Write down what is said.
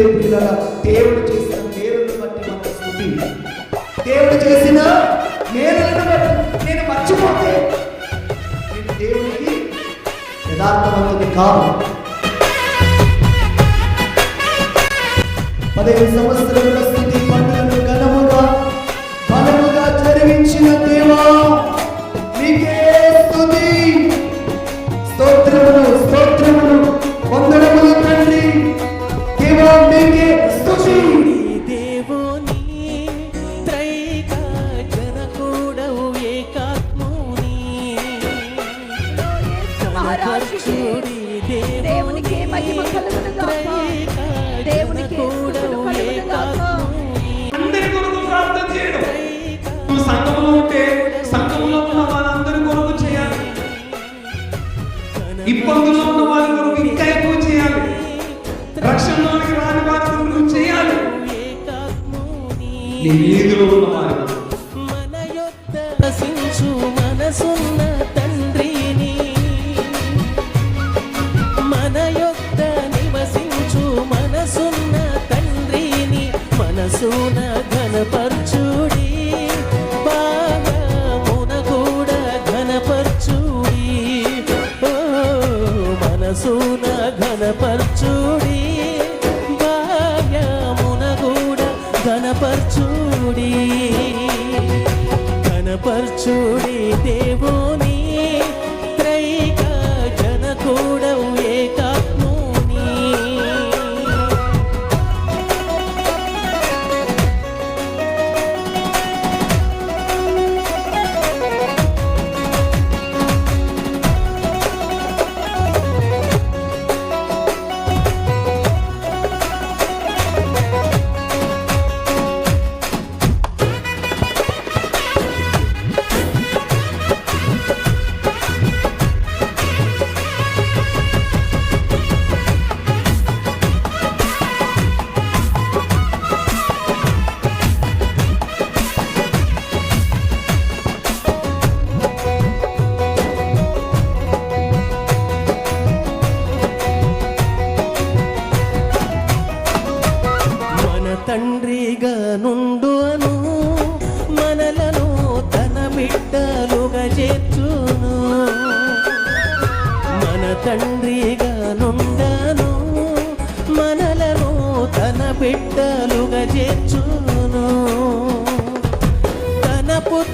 అందుకే పిల్లల దేవుడు చేసిన మేలును బట్టి మన స్తుతి. దేవుడు చేసిన మేలులను బట్టి నేను మర్చిపోతే నేను దేవునికి యథార్థవంతుని కాదు. 15 సంవత్సరముల స్తుతి పండుగను ఘనముగా బలముగా జరిగించిన దేవా నీకే స్తుతి. స్తోత్రములు స్తోత్రములు వందనములు తండ్రి. దేవా నీకే స్తుతి. దేవుని త్రైక జనకుడవు ఏకాత్ముని ఆరాధించుడి. దేవునికి మహిమ కలుగును గాక. దేవునికి స్తుతి కలుగును గాక. అందరి కొరకు ప్రార్థన చేయడం. నువ్వు సంఘంలో ఉంటే సంఘంలో ఉన్న వాళ్ళందరి కొరకు చేయాలి. ఇబ్బందుల్లో ఉన్న వాళ్ళ కొరకు ఇంకా ఎక్కువ చేయాలి. రక్షణలోనికి రాని వారి కొరకు చేయాలి. నీ వీధిలో ఉన్న వారి మన యొద్ద ప్రశంసు మనసున్న తండ్రిని, మన యొద్ద నివసించు మనసున్న తండ్రిని మనసున ఘనపరచుడి. బాహ్యమున కూడా ఘనపరచుడి. ఓ మనసున ఘనపరచుడి. బాహ్యమున కూడా ఘనపరచుడి. ఘనపరచుడి దేవుని త్రైక జనకుడవు ఏకాత్ముని. తండ్రిగా నుండును మనలను తన బిడ్డలుగా చేర్చును. మన తండ్రిగా నుండను మనలను తన బిడ్డలుగా చేర్చును. తన పుత్ర